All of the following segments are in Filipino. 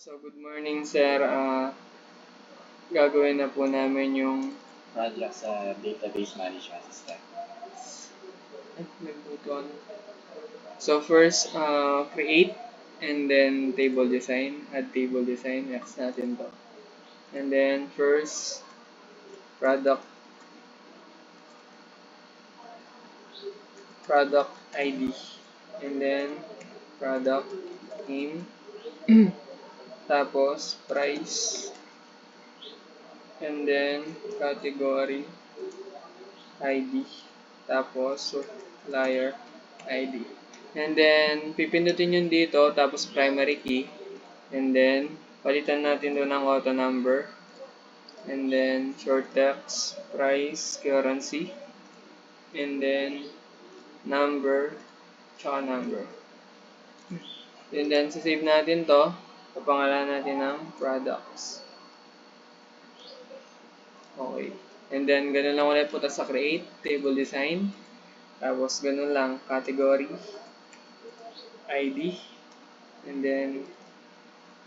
So, good morning, sir. Gagawin na po namin yung project sa database management system. nagbutuan. So, first, create and then table design. Add table design. Next natin to. And then, first, product ID. And then, product name. Tapos, price. And then, category ID. Tapos, supplier ID. And then, pipindutin yun dito, tapos primary key. And then, palitan natin doon ng auto number. And then, short text, price, currency. And then, number, tsaka number. And then, sasave natin to. Papangalan natin ng products. Okay. And then, ganun lang ulit punta sa create, table design. Tapos, ganun lang, category, ID. And then,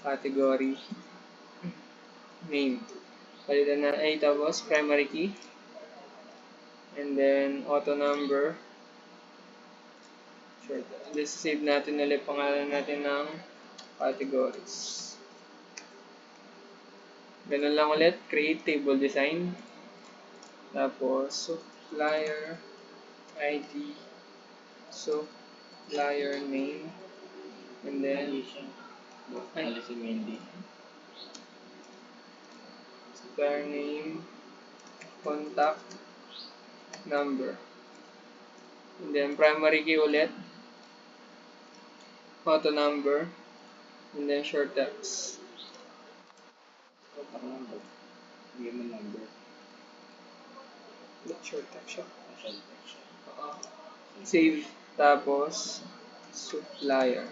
category, name. Palitan na ay tapos primary key. And then, auto number. Sure. Just save natin ulit pangalan natin ng categories. Ganun lang ulit. Create table design. Tapos, supplier ID. Supplier name. And then, Alisin mo hindi. supplier name. Contact number. And then, primary key ulit. Auto number. And then, short text. Contact number. Bigyan mo number. Short text siya. Short text siya. Save. Tapos, supplier.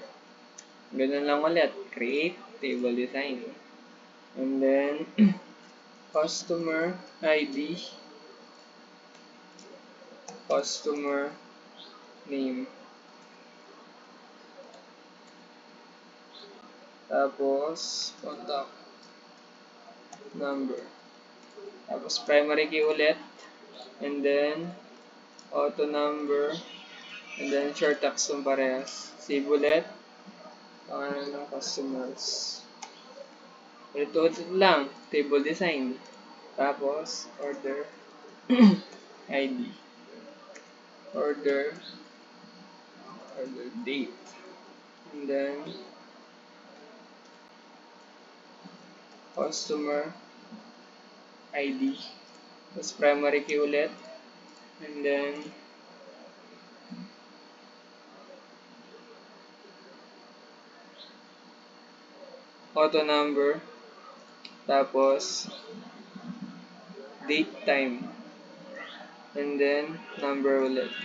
Ganun lang ulit. Create, table design. And then, customer ID. Customer name. Tapos, contact number. Tapos, primary key ulit. And then, auto number. And then, short text yung parehas. Save ulit. Pangalan ng customers. Ulit-ulit lang. Table design. Tapos, order ID. Order date. And then, customer ID. Tapos, primary key ulit. And then, auto number. Tapos, date, time. And then, number ulit.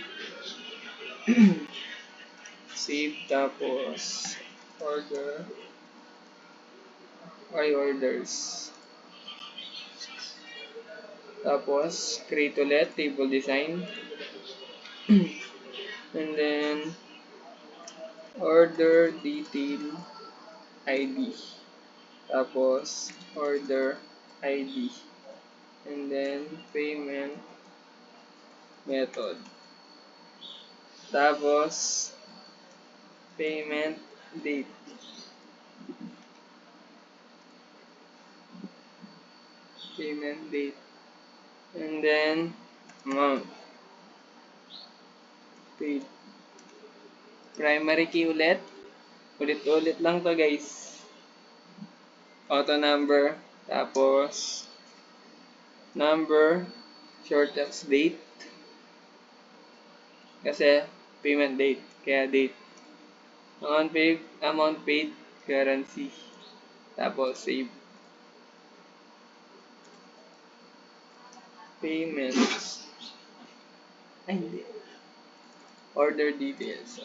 Save. Tapos, orders. Tapos, create ulit. Table design. And then, order detail ID. Tapos, order ID. And then, payment method. Tapos, payment date. Payment date. And then, amount. Paid. Primary key ulit. Ulit-ulit lang to guys. Auto number. Tapos, number. Short text date. Kasi, payment date. Kaya date. Amount paid, currency. Tapos, save. Payments. Ay, hindi. Order details.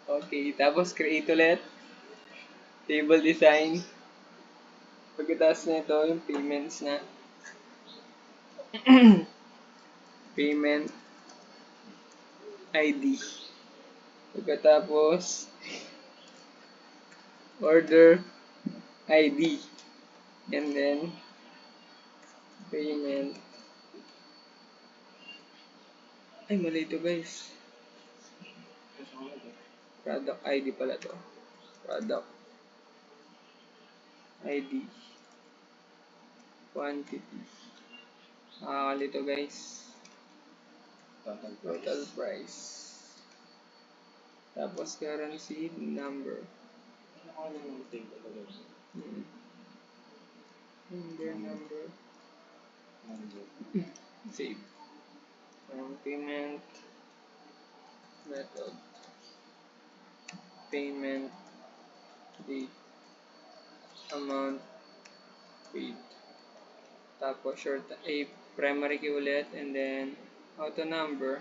Okay, tapos create ulit. Table design. Pagkatapos nito, yung payments na. Payment ID. Pagkatapos, order ID. And then, payment. Ay, mali ito guys. Product ID pala to. Product ID. Quantity. Nakakalito guys. Total price. Tapos currency number. Number. Save. Payment method. Payment date. Amount paid. Tapos short primary key ulit, and then auto number,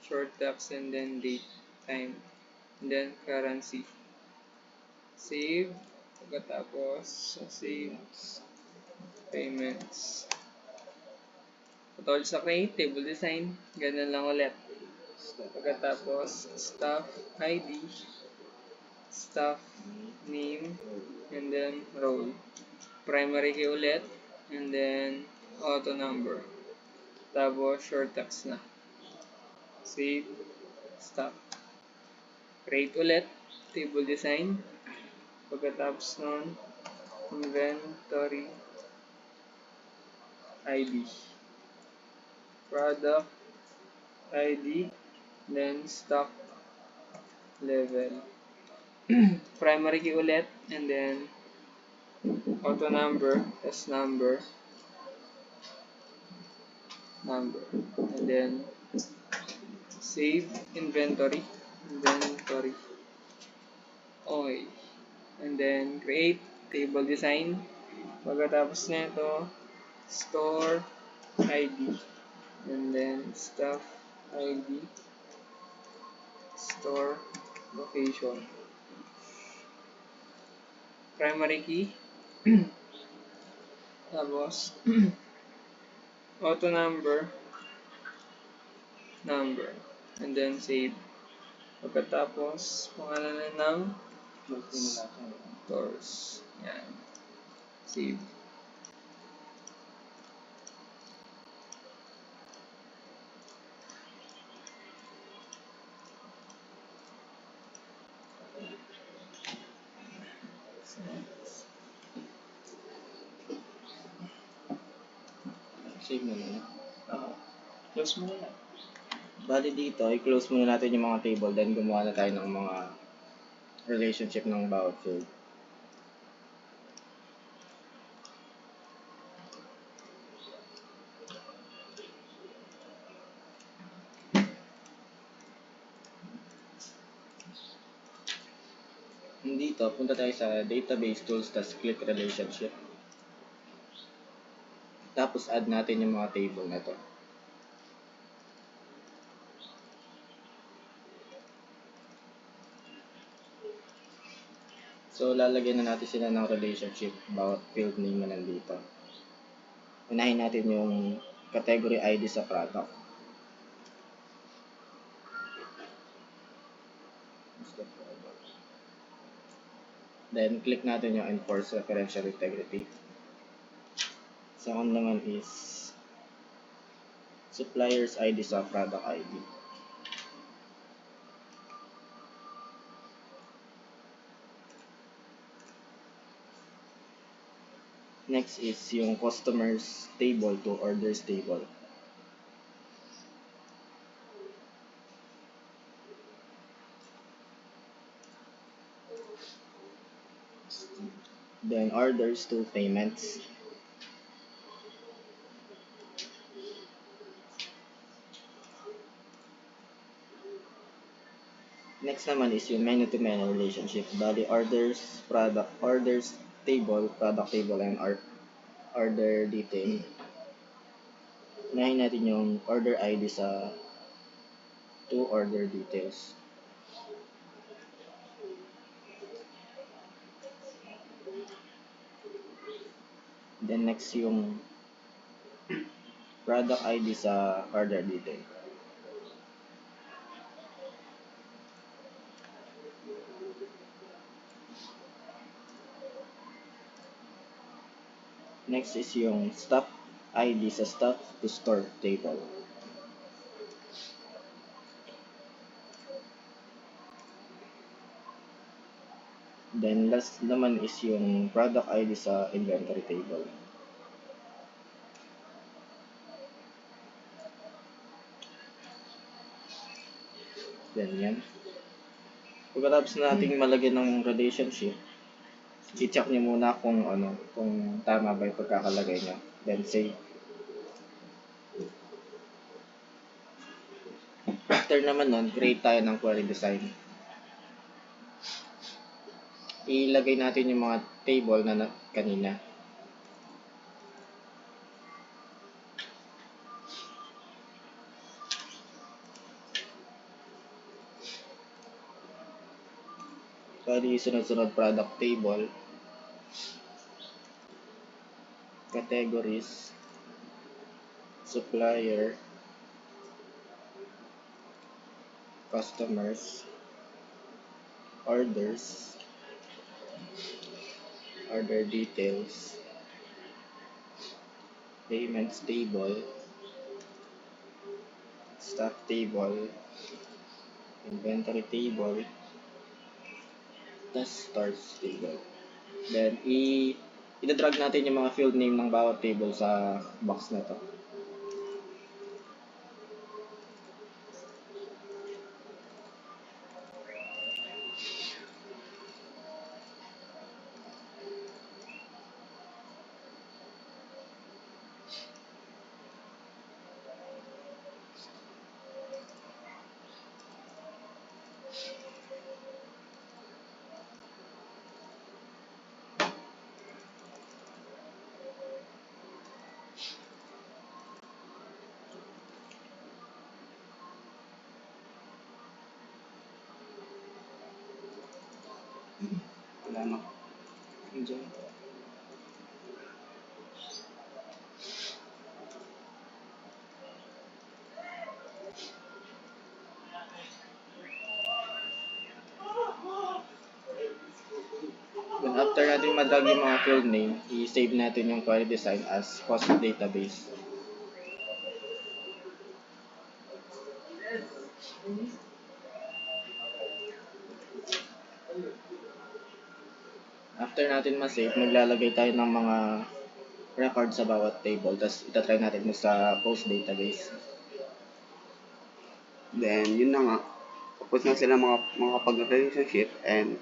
short text, and then date, time, and then currency. Save. Pagkatapos save payments. Patol sa create, table design, ganun lang ulit. Pagkatapos staff ID, staff name, and then role. Primary key ulit, and then auto number. Tapos short text na. Save, stop. Create ulit, table design. Pagkatapos nun, inventory ID. Product ID, then stock level. Primary key ulit, and then auto number, test number, and then save inventory, okay, and then create table design. Pagkatapos nito, store ID, and then stuff ID, store location, primary key, tapos auto number, and then save. Pagkatapos pangalan na ng stores, yan, save. Save mo na. Close mo na. Bali dito, i-close muna natin yung mga table, then gumawa na tayo ng mga relationship ng bawat field. Dito, punta tayo sa database tools, tapos click relationship. Tapos add natin yung mga table na to. So, lalagyan na natin sila ng relationship, bawat field name na nandito. Unahin natin yung category ID sa product. Then, click natin yung enforce referential integrity. Second naman is supplier's ID sa product ID. Next is yung customers table to orders table. Then orders to payments. Next naman is yung menu to menu relationship. Bali orders, orders table, product table, and order detail. Unahin natin yung order ID sa to order details. Then next yung product ID sa order detail. Next is yung stock ID sa stock to store table. Then last naman is yung product ID sa inventory table. Then yan. Pagkatapos nating malagyan ng relationship, i-check niyo muna kung kung tama ba yung pagkakalagay niyo. Then save. After naman nun, create tayo ng query design. Ilagay natin yung mga table na kanina. Bali, sunod-sunod product table, categories, supplier, customers, orders, order details, payments table, stock table, inventory table, tas stores table. Then, i-drag natin yung mga field name ng bawat table sa box na to. Wala na. Diyan. Then after natin madrag yung mga field name, i-save natin yung query design as cost database. After natin ma-save, maglalagay tayo ng mga record sa bawat table, tapos itatry natin mo sa post database. Then, yun na nga. Tapos na sila makapag-relationship and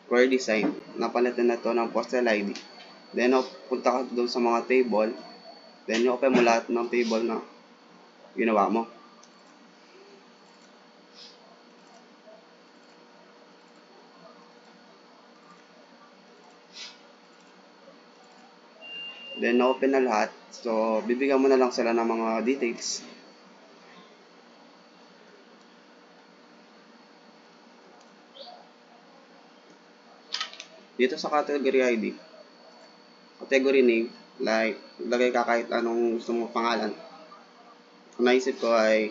query design. Napalitan na to ng postal ID. Then, punta ka doon sa mga table. Then, open mo lahat ng table na ginawa mo. Then, open na lahat. So, bibigyan mo na lang sila ng mga details. Dito sa category ID, category name, like, lagay ka kahit anong gusto mo pangalan. Ang naisip ko ay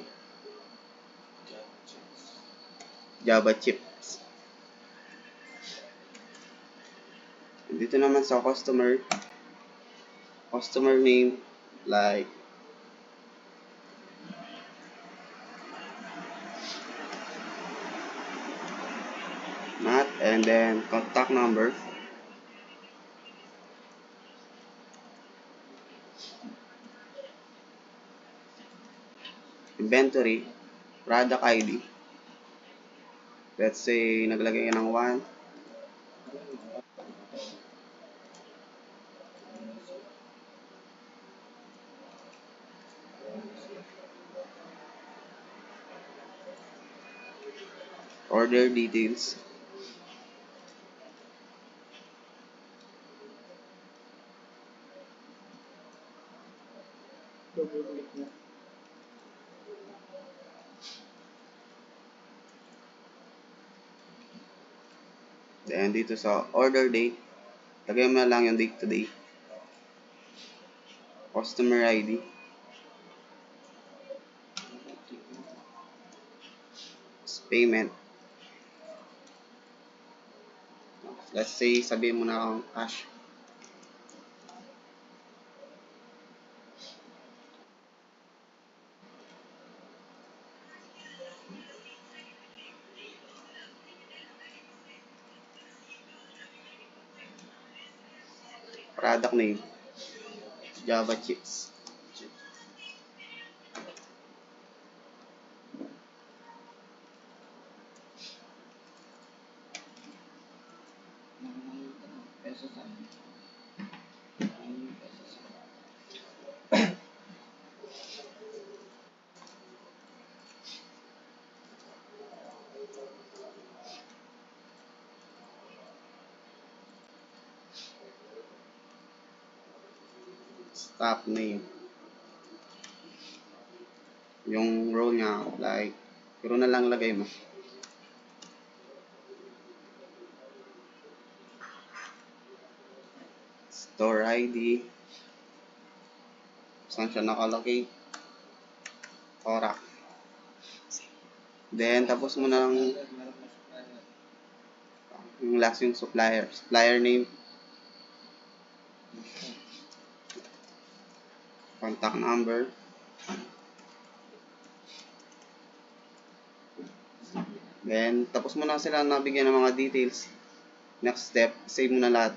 Java chips. Dito naman sa customer name, like, Matt, and then contact number. Inventory, product ID. Let's say, naglagay ka ng 1. Order details. Double click na. Then, dito sa order date, lagay mo na lang yung date to date. Customer ID. Payment. Let's say, sabihin mo na ang cash. Product name, Java chips. Pesos Staff name. Yung role niya, like, pero na lang lagay mo. Store ID. Saan siya nakalagay? Orak. Then, tapos mo nang yung last yung supplier. Supplier name, contact number. Then, tapos mo na sila nabigyan ng mga details. Next step, save mo na lahat.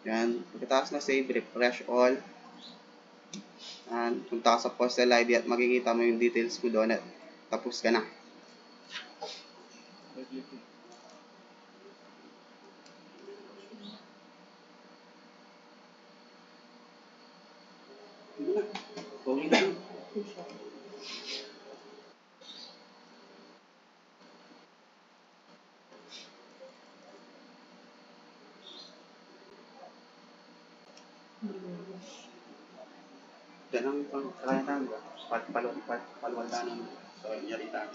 Yan. Pagkatapos na save, refresh all. And punta ka sa postal ID at makikita mo yung details mo doon at tapos ka na. Going na. Yan ang kakayanan ko. Paluwaldanan mo. So, nyarita.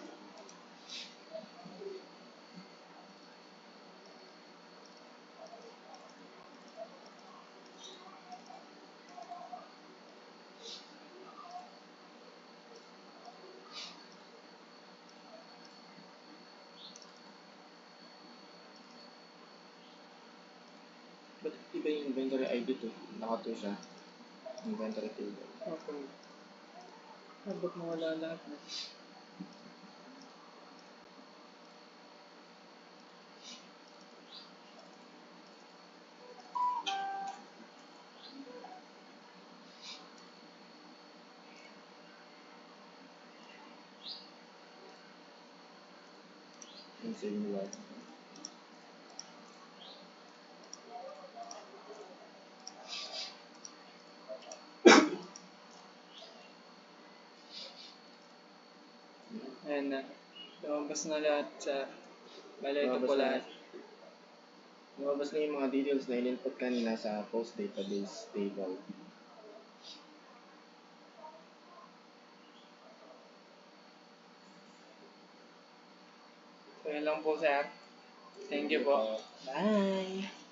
Ba't iba yung inventory ID to? Nakato siya. Inventory table. Okay. Ba't mawala lahat na? Yung save mo lahat. Ayan na. Lumabas na lahat sa... Bala ito po Lumabas na. lahat. Lumabas na yung mga details na in-input kanina sa post database table. So, yun lang po, sir. Thank you po. Bye!